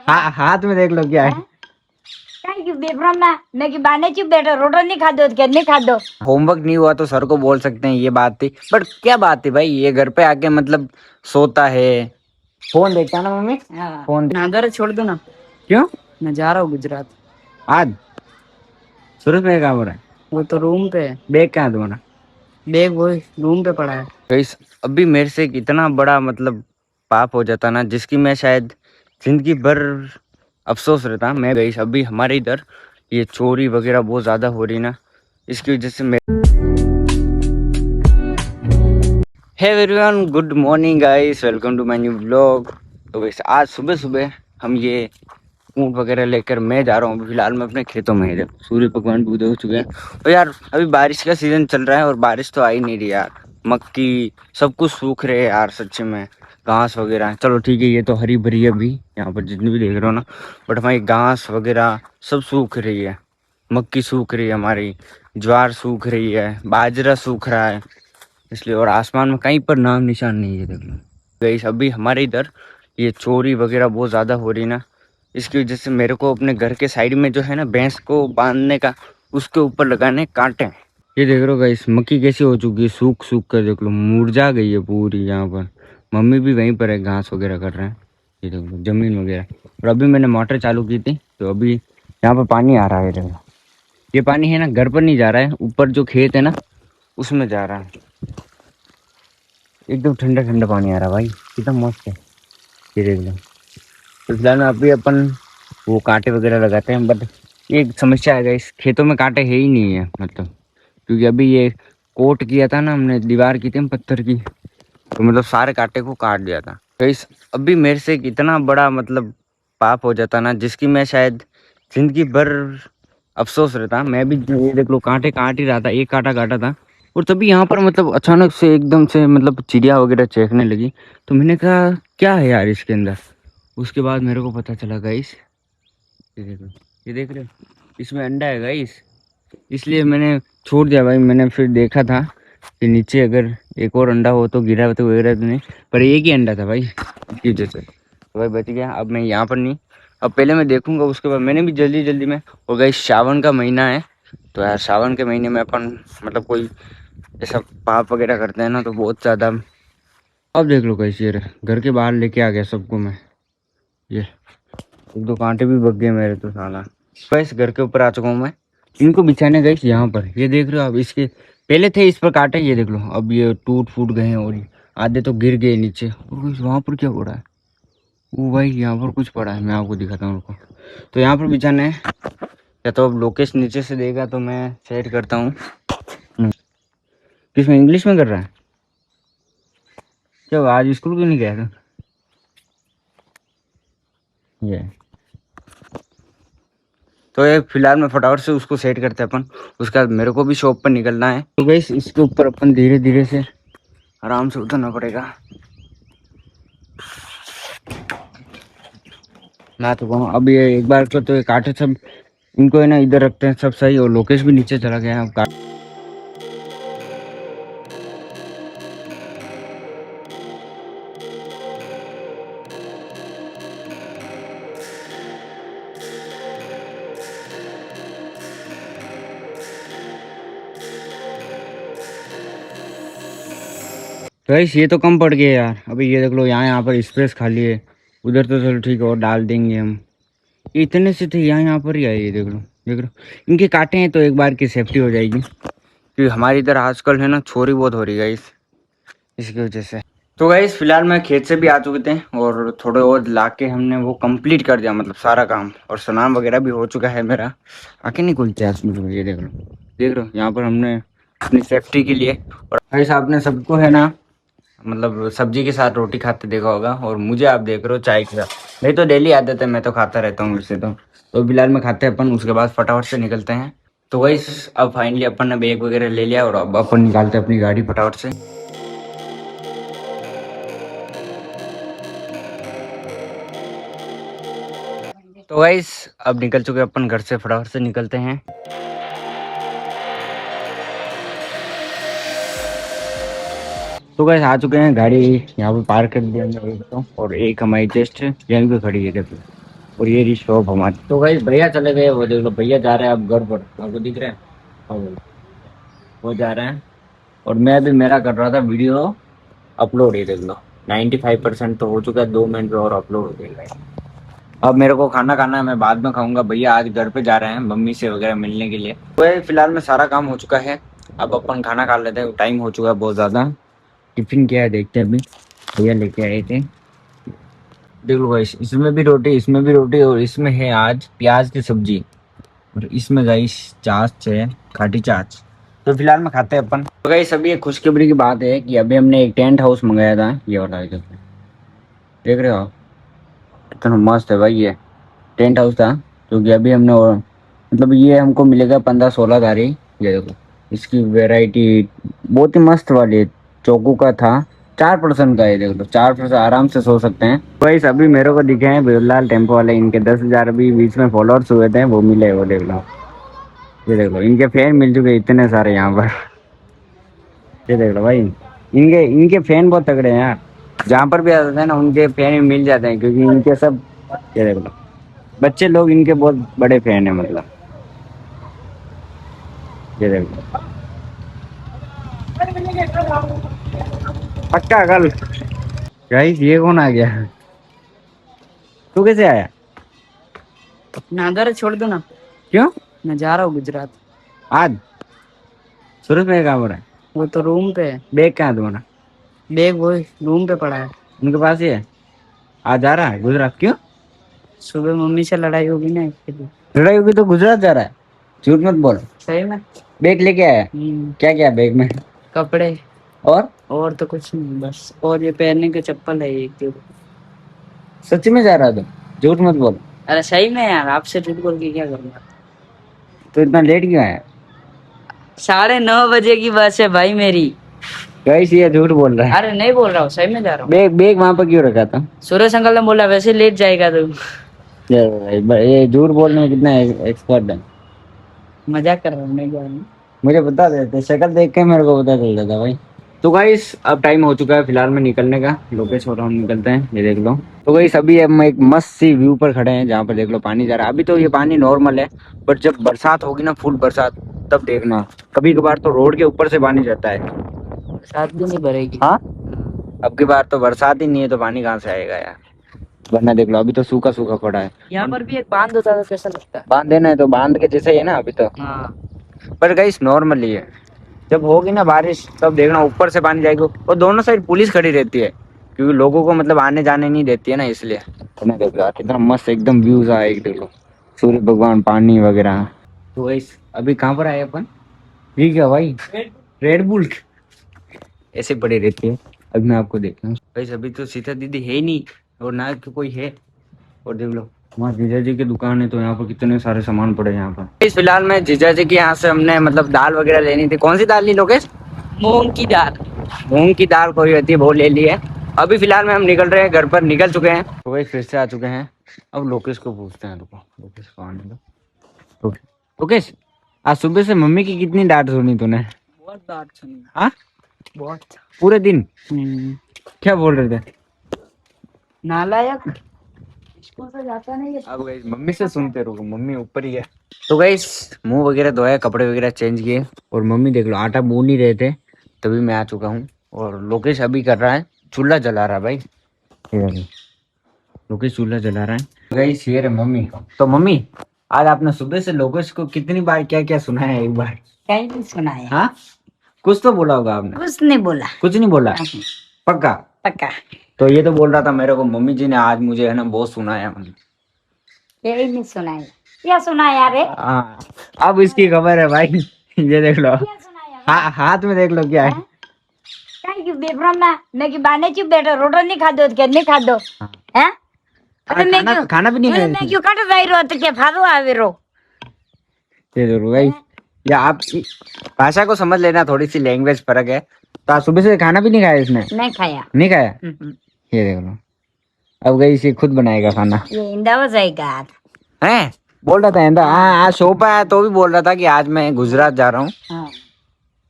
हाँ हाथ में देख लो क्या है। होमवर्क नहीं हुआ तो सर को बोल सकते हैं ये बात थी, बट क्या बात थी भाई, ये घर पे आके मतलब सोता है, फोन देखता ना मम्मी। फोन नागर छोड़ दो ना। क्यों? मैं जा रहा हूँ गुजरात। आज सूरज में काम हो रहा है? वो तो रूम पे है। बैग कहाँ है तुम्हारा? बैग वो रूम पे पड़ा है। गाइस अभी मेरे से एक इतना बड़ा मतलब पाप हो जाता ना, जिसकी मैं शायद जिंदगी भर अफसोस रहता मैं। गाइस अभी हमारे इधर ये चोरी वगैरह बहुत ज्यादा हो रही ना, इसकी वजह से मैं। Hey everyone, good morning guys, welcome to my new vlog. तो गाइस आज सुबह सुबह हम ये ऊँट वगैरह लेकर मैं जा रहा हूँ। अभी फिलहाल मैं अपने खेतों में ही, सूर्य भगवान भी उदय हो चुके हैं। और यार अभी बारिश का सीजन चल रहा है और बारिश तो आ ही नहीं रही यार। मक्की सब कुछ सूख रहे हैं यार, सच्ची में। घास वगैरह चलो ठीक है, ये तो हरी भरी है अभी यहाँ पर जितनी भी देख रहे हो ना, बट हमारी घास वगैरह सब सूख रही है। मक्की सूख रही है हमारी, ज्वार सूख रही है, बाजरा सूख रहा है, इसलिए। और आसमान में कहीं पर नाम निशान नहीं है, देख लो गाइस। अभी हमारे इधर ये चोरी वगैरह बहुत ज़्यादा हो रही ना, इसकी वजह से मेरे को अपने घर के साइड में जो है ना भैंस को बांधने का, उसके ऊपर लगाने कांटे। ये देख रहे हो गाइस, मक्की कैसी हो चुकी है, सूख सूख कर देख लो, मुरझा गई है पूरी यहाँ पर। मम्मी भी वहीं पर है, घास वगैरह कर रहे हैं, ये देख लो जमीन वगैरह। और अभी मैंने मोटर चालू की थी तो अभी यहाँ पर पानी आ रहा है, देखो। ये पानी है ना घर पर नहीं जा रहा है, ऊपर जो खेत है ना उसमें जा रहा है। एकदम ठंडा ठंडा पानी आ रहा है भाई, कितना मस्त है, ये देख लो। तो फिलहाल में अभी अपन वो कांटे वगैरह लगाते हैं, बट ये एक समस्या है इस खेतों में, कांटे है ही नहीं है मतलब। क्योंकि अभी ये कोट किया था ना हमने, दीवार की थी पत्थर की, तो मतलब सारे कांटे को काट दिया था। तो इस अभी मेरे से एक इतना बड़ा मतलब पाप हो जाता ना, जिसकी मैं शायद जिंदगी भर अफसोस रहता। मैं भी ये देख लो कांटे काट ही रहा था, एक कांटा काटा था, और तभी यहाँ पर मतलब अचानक से एकदम से मतलब चिड़िया वगैरह चहकने लगी। तो मैंने कहा क्या है यार इसके अंदर। उसके बाद मेरे को पता चला गाइस, ये देखो, ये देख रहे हो, इसमें अंडा है गाइस। इसलिए मैंने छोड़ दिया भाई। मैंने फिर देखा था कि नीचे अगर एक और अंडा हो तो गिरा तो वगैरह तो नहीं, पर एक ही अंडा था भाई, इसकी वजह से तो भाई बच गया। अब मैं यहाँ पर नहीं, अब पहले मैं देखूंगा, उसके बाद मैंने भी जल्दी जल्दी में। और गाइस सावन का महीना है, तो यार सावन के महीने में अपन मतलब कोई ऐसा पाप वगैरह करते हैं ना, तो बहुत ज़्यादा। अब देख लो गाइस, ये घर के बाहर लेके आ गया सबको मैं। ये एक दो कांटे भी बच गए मेरे तो साला। बस घर के ऊपर आ चुका हूँ मैं, इनको बिछाने गई यहाँ पर। ये देख रहे हो, अब इसके पहले थे इस पर कांटे, ये देख लो अब ये टूट फूट गए हैं, और आधे तो गिर गए नीचे। और कुछ वहाँ पर क्या पड़ा है, वो भाई यहाँ पर कुछ पड़ा है, मैं आपको दिखाता हूँ उनको। तो यहाँ पर बिछाना है, या तो अब लोकेश नीचे से देगा तो मैं सेट करता हूँ। किसमें, इंग्लिश में कर रहा है क्या? आज स्कूल क्यों नहीं गया था? ये तो ये फिलहाल में फटाफट से उसको सेट करते हैं अपन, उसके बाद मेरे को भी शॉप पर निकलना है। तो गैस इसके ऊपर अपन धीरे धीरे से आराम से उतरना पड़ेगा। मैं तो कहूँ अब ये एक बार को तो ये कांटे सब इनको है ना इधर रखते हैं, सब सही। और लोकेश भी नीचे चला गया है अब। तो गाइस ये तो कम पड़ गया यार। अभी ये देख लो, यहाँ पर स्पेस खाली है, उधर तो चलो ठीक है और डाल देंगे हम। ये इतने से थे, यहाँ पर ही आए, ये देख लो, देख लो। इनके कांटे हैं तो एक बार की सेफ्टी हो जाएगी, क्योंकि हमारी इधर आजकल है ना चोरी बहुत हो रही है गाइस, इसकी वजह से। तो गाइस फिलहाल मैं खेत से भी आ चुके थे, और थोड़े और लाके हमने वो कंप्लीट कर दिया मतलब सारा काम, और स्नान वगैरह भी हो चुका है मेरा। आके नहीं खुलते हैं इसमें, ये देख लो, देख लो यहाँ पर हमने अपनी सेफ्टी के लिए। और गाइस आपने सबको है ना मतलब सब्जी के साथ रोटी खाते देखा होगा, और मुझे आप देख रहे हो चाय के साथ। नहीं तो डेली आदत है, मैं तो खाता रहता हूँ वैसे तो फिलहाल में खाते हैं अपन, उसके बाद फटाफट से निकलते हैं। तो गाइस अब फाइनली अपन ने बैग वगैरह ले लिया, और अब अपन निकालते हैं अपनी गाड़ी फटाफट से। तो गाइस अब निकल चुके अपन घर से, फटाफट से निकलते हैं। तो गाइस आ चुके हैं, गाड़ी यहाँ पे पार्क कर दी हमने एक तो, और एक हमारी जस्ट यहीं पे खड़ी है देखो। और ये रही शॉप हमारी। तो भाई भैया चले गए, वो देख लो भैया जा रहे हैं अब घर पर, आपको दिख रहे हैं। हाँ भाई, वो जा रहे हैं और मैं भी मेरा कर रहा था वीडियो अपलोड। ये देख लो 95% तो हो चुका है, 2 मिनट में और अपलोड हो जाएगा। अब मेरे को खाना खाना है, मैं बाद में खाऊंगा। भैया आज घर पे जा रहे हैं मम्मी से वगैरह मिलने के लिए। तो ये फिलहाल में सारा काम हो चुका है, अब अपन खाना खा लेते हैं, टाइम हो चुका है बहुत ज़्यादा। टिफिन क्या है देखते हैं अभी, भैया लेके आए थे। देख लो गाइस, इसमें भी रोटी, इसमें भी रोटी, और इसमें है आज प्याज की सब्जी, और इसमें गाइस छाछ है, खाटी छाछ। तो फिलहाल में खाते हैं अपन। तो गाइस अभी एक खुशखबरी की बात है कि अभी हमने एक टेंट हाउस मंगाया था, ये वाला है, देख रहे हो आप, कितना मस्त है भाई। ये टेंट हाउस था जो कि अभी हमने मतलब ये हमको मिलेगा 15-16 तारीख। ये देखो इसकी वैरायटी बहुत ही मस्त वाली है, चोकू का था, 4 पर्सन का है। देख लो 4 पर्सन आराम से सो सकते हैं। भाई अभी मेरे को दिखे हैं बिरलाल टेम्पो वाले, इनके 10,000 अभी बीच में फॉलोअर्स हुए थे, वो मिले, वो देख लो। ये देख लो इनके फैन मिल चुके इतने सारे यहाँ पर। ये देख लो भाई, इनके इनके फैन बहुत तगड़े हैं यार, जहाँ पर भी आ जाते हैं ना उनके फैन मिल जाते हैं, क्योंकि इनके सब, ये देख लो बच्चे लोग इनके बहुत बड़े फैन है मतलब। ये देख लो पक्का कल। गाइस ये कौन आ गया, तू कैसे आया? ना उधर छोड़ दो ना। क्यों? मैं जा रहा हूँ गुजरात। आज सूरत में कहाँ पर है? वो तो रूम पे है। बैग कहाँ है तुम्हारा? बैग वो रूम पे पड़ा है। उनके पास ही है? आज जा रहा है गुजरात? क्यों? सुबह मम्मी से लड़ाई होगी ना, इसके लिए। लड़ाई होगी तो गुजरात जा रहा है? झूठ मत बोल। सही में। बैग लेके आया? क्या क्या बैग में? कपड़े और और तो कुछ नहीं बस, और ये पहनने के चप्पल है एक दो। सच में जा रहा है? तो झूठ मत बोल। अरे सही में यार, आपसे झूठ बोल के क्या करूँगा। तो इतना लेट क्यों आया? 9:30 की बस है भाई मेरी। कैसे ये झूठ बोल रहा है? अरे नहीं बोल रहा हूँ, सही में जा रहा हूँ। बैग बैग वहां पर क्यों रखा था? सूरज अंकल ने बोला वैसे लेट जाएगा तो। ये झूठ बोलने में कितना एक्सपर्ट है। मजाक कर रहा हूँ, नहीं जा रहा हूँ। मुझे बता देते, शक्ल देख के मेरे को पता चल जाता भाई। तो गाइस अब टाइम हो चुका है फिलहाल में निकलने का, लोकेश और हम निकलते हैं, ये देख लो। तो गाइस अभी हम एक मस्त सी व्यू पर खड़े हैं, जहाँ पर देख लो पानी जा रहा है। अभी तो ये पानी नॉर्मल है, बट जब बरसात होगी ना, फुल बरसात, तब देखना कभी कभार तो रोड के ऊपर से पानी जाता है। बरसात भी नहीं भरेगी। हाँ, अब की बार तो बरसात ही नहीं है तो पानी कहाँ से आएगा यार, वरना देख लो अभी तो सूखा सूखा पड़ा है। यहाँ पर भी एक बांध होता है, कैसा लगता है? बांध देना है तो बांध के जैसे ही है ना अभी तो। हाँ। पर गाइस नॉर्मली है, जब होगी ना बारिश तब देखना ऊपर से पानी जाएगी, और दोनों साइड पुलिस खड़ी रहती है, क्योंकि लोगों को मतलब आने जाने नहीं देती है ना, इसलिए। तो मैं देख रहा कितना मस्त एकदम व्यूज आया, एक देख लो सूर्य भगवान, पानी वगैरह। तो गाइस अभी कहाँ पर आए अपन? ठीक है भाई, रेड बुल ऐसे पड़ी रहती है। अभी मैं आपको देखता हूँ गाइस, अभी तो सीता दीदी है ही नहीं और ना कि कोई है। और देख लो वहाँ जीजा जी की दुकान है, तो यहाँ पर कितने सारे सामान पड़े हैं यहाँ पर। इस फिलहाल में जीजा जी के यहाँ से हमने मतलब दाल वगैरह लेनी थी। कौन सी दाल ली लोकेश? मूंग की दाल। मूंग की दाल कोई होती है वो ले ली है। अभी फिलहाल में हम निकल रहे हैं, घर पर निकल चुके हैं। तो भाई फिर से आ चुके हैं, अब लोकेश को पूछते हैं। रुको लोकेश को आने दो। लोकेश आज सुबह से मम्मी की कितनी डांट सुनी तूने? बहुत डांट सुनी। हाँ बहुत। पूरे दिन? क्या बोल रहे थे? नालायक, स्कूल से जाता नहीं है। अब गाइस मम्मी से सुनते रहो, मम्मी ऊपर ही है। तो गाइस मुंह वगैरह धोया, कपड़े वगैरह चेंज किए, और मम्मी देख लो आटा गूंद नहीं रहे थे, तभी मैं आ चुका हूँ। और लोकेश अभी कर रहा है, चूल्हा जला रहा है भाई। ये देखो, लोकेश चूल्हा जला रहा है। गाइस ये रहे मम्मी। तो मम्मी आज आपने सुबह से लोकेश को कितनी बार क्या क्या सुनाया है, एक बार? कहीं नहीं सुना है। हाँ कुछ तो बोला होगा आपने? कुछ नहीं बोला। कुछ नहीं बोला? पक्का? पक्का। तो ये तो बोल रहा था मेरे को, मम्मी जी ने आज मुझे है ना बहुत सुनाया मतलब। यही नहीं सुनाया। क्या सुनाया रे? हाँ अब इसकी खबर है भाई। ये देख लो, क्या सुनाया? हाथ में देख लो क्या है। कहीं क्यों बेब्रह्मा, मैं कि बाने क्यों बैठो, रोटो नहीं खा दो क्या नहीं खा दो? हैं? अरे मैं खाना क्यों खाना भी नहीं मैं खाया। क्यों कट रही रो तो क्या फादो आवे रो? ये जरूर भाई, या आप भाषा को समझ लेना, थोड़ी सी लैंग्वेज फर्क है। तो आज सुबह से खाना भी नहीं खाया इसने? नहीं खाया। नहीं खाया? ये देख लो, अब गई इसे खुद बनाएगा खाना। ये इंदा हो जाएगा हैं? बोल रहा था इंदा, हाँ आज शॉप आया तो भी बोल रहा था कि आज मैं गुजरात जा रहा हूँ। हाँ।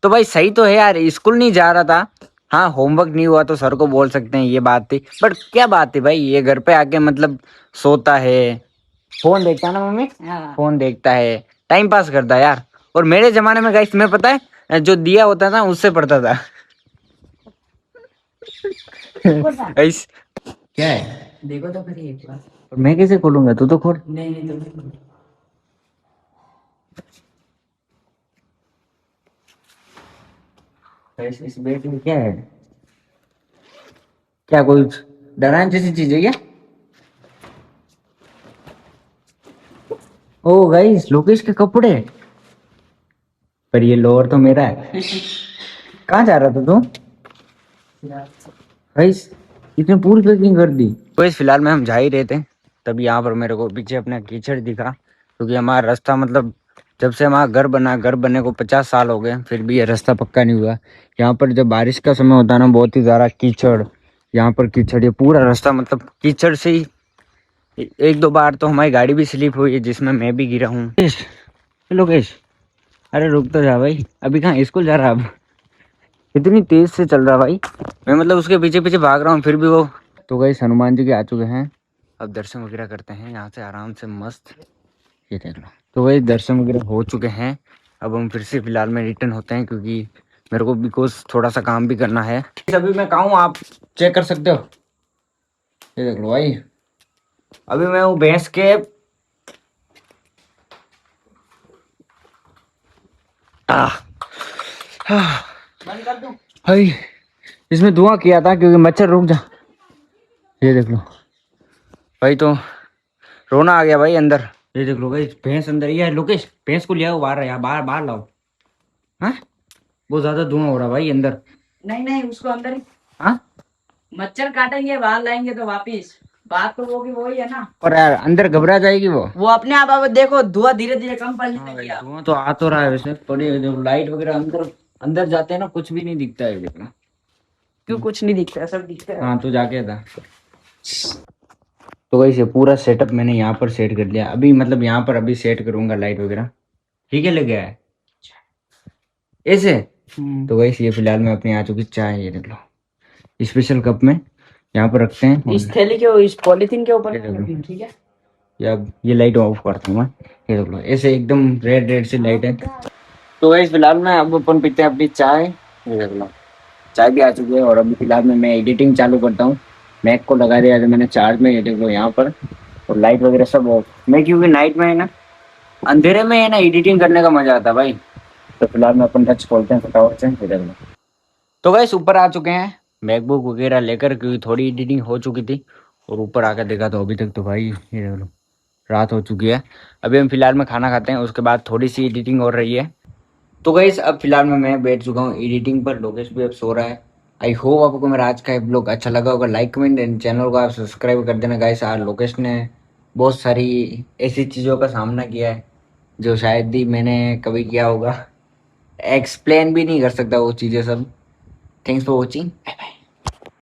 तो भाई सही तो है यार, स्कूल नहीं जा रहा था। हाँ होमवर्क नहीं हुआ तो सर को बोल सकते हैं, ये बात थी। बट क्या बात थी भाई, ये घर पे आके मतलब सोता है, फोन देखता है ना मम्मी, हाँ फोन देखता है, टाइम पास करता है यार। और मेरे जमाने में गाइस तुम्हें पता है जो दिया होता था उससे पढ़ता था। देखो ना, गाइस क्या है, देखो तो फिर एक बार। और मैं कैसे खोलूंगा, तू तो खोल। नहीं नहीं तो गाइस इस बेड में क्या है, क्या कोई डराने जैसी चीज है क्या? ओ गाइस लोकेश के कपड़े, पर ये लोअर तो मेरा है। कहाँ जा रहा था तू गाइस, इसने पूरी पैकिंग कर दी। तो इस फिलहाल में हम जा ही रहे थे, तब यहाँ पर मेरे को पीछे अपना कीचड़ दिखा, क्योंकि हमारा रास्ता मतलब जब से हमारा घर बना, घर बनने को 50 साल हो गए, फिर भी ये रास्ता पक्का नहीं हुआ। यहाँ पर जब बारिश का समय होता है ना, बहुत ही ज़्यादा कीचड़, यहाँ पर कीचड़, ये पूरा रास्ता मतलब कीचड़ से ही। एक दो बार तो हमारी गाड़ी भी स्लिप हुई है, जिसमें मैं भी गिरा हूँ। लोकेश, अरे रुक तो जा भाई, अभी कहाँ स्कूल जा रहा है अब, इतनी तेज से चल रहा भाई। मैं मतलब उसके पीछे पीछे भाग रहा हूँ फिर भी वो। तो गई हनुमान जी के आ चुके हैं, अब दर्शन वगैरह करते हैं यहाँ से आराम से मस्त, ये देख लो। तो वही दर्शन वगैरह हो चुके हैं, अब हम फिर से फिलहाल में रिटर्न होते हैं, क्योंकि मेरे को बिकॉज थोड़ा सा काम भी करना है। अभी मैं कहाँ हूँ आप चेक कर सकते हो, ये देख लो भाई, अभी मैं हूँ भैंस के आह, आह, बंद कर दूं। भाई इसमें धुआं किया था क्योंकि मच्छर, रुक जा, ये देख लो भाई, तो रोना आ गया भाई अंदर। ये देख लो भाई भैंस अंदर, ये लोकेश भैंस को ले आओ बाहर, यार बाहर बाहर लाओ। हाँ बहुत ज्यादा धुआं हो रहा भाई अंदर। नहीं नहीं उसको अंदर ही, हाँ मच्छर काटेंगे बाहर लाएंगे तो वापिस, बात तो वो की वही है ना। और यार अंदर घबरा जाएगी वो। अपने आप अब देखो धुआं धीरे धीरे कम पड़ने हाँ लग भाई गया। धुआं तो आ तो रहा है वैसे, थोड़ी जो लाइट वगैरह अंदर अंदर जाते हैं ना, कुछ भी नहीं दिखता है देखना। क्यों कुछ नहीं दिखता है, सब दिखता है। हाँ तो जाके था। तो वैसे पूरा सेटअप मैंने यहाँ पर सेट कर लिया, अभी मतलब यहाँ पर अभी सेट करूंगा लाइट वगैरह, ठीक है लग गया है ऐसे। तो वैसे ये फिलहाल मैं अपनी आ चुकी चाय, ये देख लो स्पेशल कप में यहाँ पर रखते हैं। इस थैली के इस पॉलिथीन के ऊपर ये देख लो, ठीक है। या ये लाइट ऑफ करता हूँ मैं, ये देख लो ऐसे एकदम रेड रेड सी लाइट है। तो वैसे फिलहाल में अब अपन पीते हैं अपनी चाय, ये देख लो चाय भी आ चुकी है, और अभी फिलहाल में मैं एडिटिंग चालू करता हूँ। मैक को लगा दिया था मैंने चार्ज में, ये देख लो यहाँ पर, और लाइट वगैरह सब ऑफ। मैं क्योंकि नाइट में है ना, अंधेरे में है ना एडिटिंग करने का मजा आता है भाई। तो फिलहाल में अपन टच खोलते हैं फटाफट से, ये देख लो। तो गाइस ऊपर आ चुके हैं मैकबुक वगैरह लेकर, क्योंकि थोड़ी एडिटिंग हो चुकी थी, और ऊपर आकर देखा तो अभी तक तो भाई ये देख लो रात हो चुकी है। अभी हम फिलहाल में खाना खाते हैं, उसके बाद थोड़ी सी एडिटिंग हो रही है। तो गाइस अब फिलहाल में मैं बैठ चुका हूँ एडिटिंग पर, लोकेश भी अब सो रहा है। आई होप आपको मेरा आज का ब्लॉग अच्छा लगा होगा, लाइक कमेंट एंड चैनल को आप सब्सक्राइब कर देना गाइस। आज लोकेश ने बहुत सारी ऐसी चीज़ों का सामना किया है जो शायद ही मैंने कभी किया होगा, एक्सप्लेन भी नहीं कर सकता वो चीज़ें सब। Thanks for watching, bye bye.